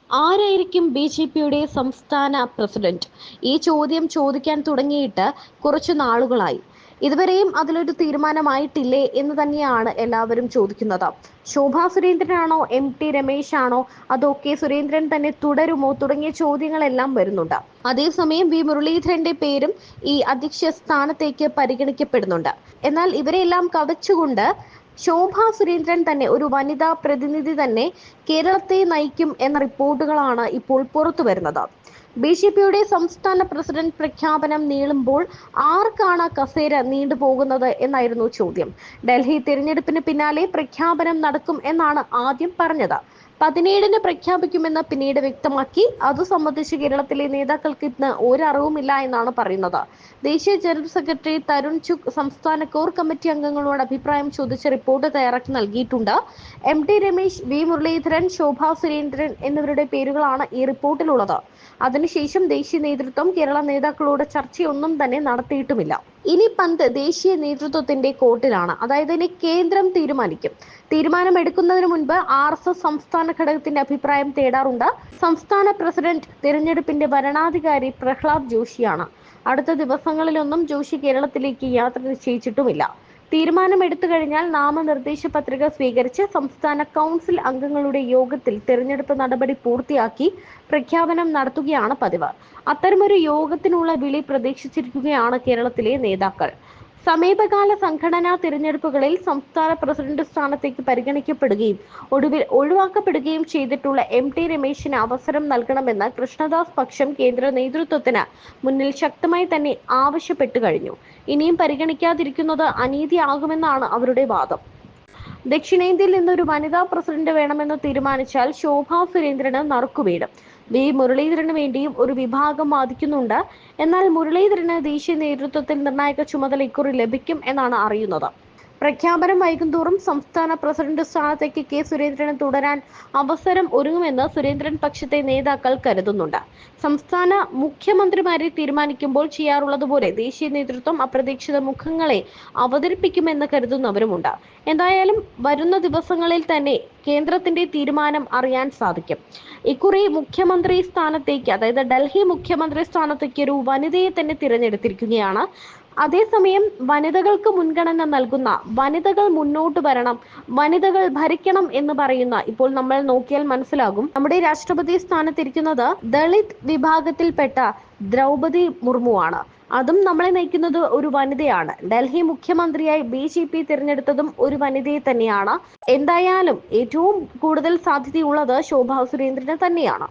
ആരായിരിക്കും ബി.ജെ.പിയുടെ സംസ്ഥാന പ്രസിഡന്റ്? ഈ ചോദ്യം ചോദിക്കാൻ തുടങ്ങിയിട്ട് കുറച്ചു നാളുകളായി. ഇതുവരെയും അതിലൊരു തീരുമാനമായിട്ടില്ലേ എന്ന് തന്നെയാണ് എല്ലാവരും ചോദിക്കുന്നത്. ശോഭാ സുരേന്ദ്രനാണോ, എം.ടി. രമേശാണോ, അതോ കെ. സുരേന്ദ്രൻ തന്നെ തുടരുമോ തുടങ്ങിയ ചോദ്യങ്ങളെല്ലാം വരുന്നുണ്ട്. അതേസമയം വി. മുരളീധരന്റെ പേരും ഈ അധ്യക്ഷ സ്ഥാനത്തേക്ക് പരിഗണിക്കപ്പെടുന്നുണ്ട്. എന്നാൽ ഇവരെല്ലാം കവച്ചുകൊണ്ട് ശോഭാ സുരേന്ദ്രൻ തന്നെ, ഒരു വനിതാ പ്രതിനിധി തന്നെ കേരളത്തെ നയിക്കും എന്ന റിപ്പോർട്ടുകളാണ് ഇപ്പോൾ പുറത്തു വരുന്നത്. ബി.ജെ.പിയുടെ സംസ്ഥാന പ്രസിഡന്റ് പ്രഖ്യാപനം നീളുമ്പോൾ ആർക്കാണ് കസേര നീണ്ടുപോകുന്നത് എന്നായിരുന്നു ചോദ്യം. ഡൽഹി തിരഞ്ഞെടുപ്പിന് പിന്നാലെ പ്രഖ്യാപനം നടക്കും എന്നാണ് ആദ്യം പറഞ്ഞത്. 17-ന് പ്രഖ്യാപിക്കുമെന്ന് പിന്നീട് വ്യക്തമാക്കി. അത് സംബന്ധിച്ച് കേരളത്തിലെ നേതാക്കൾക്ക് ഇന്ന് ഒരറിവുമില്ല എന്നാണ് പറയുന്നത്. ദേശീയ ജനറൽ സെക്രട്ടറി തരുൺ ചുഗ് സംസ്ഥാന കോർ കമ്മിറ്റി അംഗങ്ങളോട് അഭിപ്രായം ചോദിച്ച് റിപ്പോർട്ട് തയ്യാറാക്കി നൽകിയിട്ടുണ്ട്. എം.ടി. രമേശ്, വി. മുരളീധരൻ, ശോഭാ സുരേന്ദ്രൻ എന്നിവരുടെ പേരുകളാണ് ഈ റിപ്പോർട്ടിലുള്ളത്. അതിനുശേഷം ദേശീയ നേതൃത്വം കേരള നേതാക്കളോട് ചർച്ചയൊന്നും തന്നെ നടത്തിയിട്ടുമില്ല. ഇനി പന്ത് ദേശീയ നേതൃത്വത്തിന്റെ കോർട്ടിലാണ്. അതായത് ഇനി കേന്ദ്രം തീരുമാനിക്കും. തീരുമാനമെടുക്കുന്നതിന് മുൻപ് RSS സംസ്ഥാന ഘടകത്തിന്റെ അഭിപ്രായം തേടാറുണ്ട്. സംസ്ഥാന പ്രസിഡന്റ് തിരഞ്ഞെടുപ്പിന്റെ വരണാധികാരി പ്രഹ്ലാദ് ജോഷിയാണ്. അടുത്ത ദിവസങ്ങളിലൊന്നും ജോഷി കേരളത്തിലേക്ക് യാത്ര നിശ്ചയിച്ചിട്ടുമില്ല. തീരുമാനമെടുത്തു കഴിഞ്ഞാൽ നാമനിർദ്ദേശ പത്രിക സ്വീകരിച്ച് സംസ്ഥാന കൗൺസിൽ അംഗങ്ങളുടെ യോഗത്തിൽ തിരഞ്ഞെടുപ്പ് നടപടി പൂർത്തിയാക്കി പ്രഖ്യാപനം നടത്തുകയാണ് പതിവ്. അത്തരമൊരു യോഗത്തിനുള്ള വിളി പ്രതീക്ഷിച്ചിരിക്കുകയാണ് കേരളത്തിലെ നേതാക്കൾ. സമീപകാല സംഘടനാ തിരഞ്ഞെടുപ്പുകളിൽ സംസ്ഥാന പ്രസിഡന്റ് സ്ഥാനത്തേക്ക് പരിഗണിക്കപ്പെടുകയും ഒടുവിൽ ഒഴിവാക്കപ്പെടുകയും ചെയ്തിട്ടുള്ള എം.ടി. രമേശിന് അവസരം നൽകണമെന്ന് കൃഷ്ണദാസ് പക്ഷം കേന്ദ്ര നേതൃത്വത്തിന് മുന്നിൽ ശക്തമായി തന്നെ ആവശ്യപ്പെട്ടു കഴിഞ്ഞു. ഇനിയും പരിഗണിക്കാതിരിക്കുന്നത് അനീതിയാകുമെന്നാണ് അവരുടെ വാദം. ദക്ഷിണേന്ത്യയിൽ നിന്നൊരു വനിതാ പ്രസിഡന്റ് വേണമെന്ന് തീരുമാനിച്ചാൽ ശോഭാ സുരേന്ദ്രന് നറുക്കുവീഴും. വി. മുരളീധരന് വേണ്ടിയും ഒരു വിഭാഗം വാദിക്കുന്നുണ്ട്. എന്നാൽ മുരളീധരന് ദേശീയ നേതൃത്വത്തിൽ നിർണായക ചുമതല ഇക്കുറി ലഭിക്കും എന്നാണ് അറിയുന്നത്. പ്രഖ്യാപനം വൈകുന്തോറും സംസ്ഥാന പ്രസിഡന്റ് സ്ഥാനത്തേക്ക് കെ. സുരേന്ദ്രന് തുടരാൻ അവസരം ഒരുങ്ങുമെന്ന് സുരേന്ദ്രൻ പക്ഷത്തെ നേതാക്കൾ കരുതുന്നുണ്ട്. സംസ്ഥാന മുഖ്യമന്ത്രിമാരെ തീരുമാനിക്കുമ്പോൾ ചെയ്യാറുള്ളതുപോലെ ദേശീയ നേതൃത്വം അപ്രതീക്ഷിത മുഖങ്ങളെ അവതരിപ്പിക്കുമെന്ന് കരുതുന്നവരുമുണ്ട്. എന്തായാലും വരുന്ന ദിവസങ്ങളിൽ തന്നെ കേന്ദ്രത്തിന്റെ തീരുമാനം അറിയാൻ സാധിക്കും. ഇക്കുറി മുഖ്യമന്ത്രി സ്ഥാനത്തേക്ക്, അതായത് ഡൽഹി മുഖ്യമന്ത്രി സ്ഥാനത്തേക്ക് ഒരു വനിതയെ തന്നെ തിരഞ്ഞെടുത്തിരിക്കുകയാണ്. അതേസമയം വനിതകൾക്ക് മുൻഗണന നൽകുന്ന, വനിതകൾ മുന്നോട്ട് വരണം, വനിതകൾ ഭരിക്കണം എന്ന് പറയുന്ന, ഇപ്പോൾ നമ്മൾ നോക്കിയാൽ മനസ്സിലാകും, നമ്മുടെ രാഷ്ട്രപതി സ്ഥാനത്തിരിക്കുന്നത് ദളിത് വിഭാഗത്തിൽപ്പെട്ട ദ്രൗപദി മുർമുവാണ്. അതും നമ്മളെ നയിക്കുന്നത് ഒരു വനിതയാണ്. ഡൽഹി മുഖ്യമന്ത്രിയായി ബി.ജെ.പി തിരഞ്ഞെടുത്തതും ഒരു വനിതയെ തന്നെയാണ്. എന്തായാലും ഏറ്റവും കൂടുതൽ സാധ്യതയുള്ളത് ശോഭാ സുരേന്ദ്രന് തന്നെയാണ്.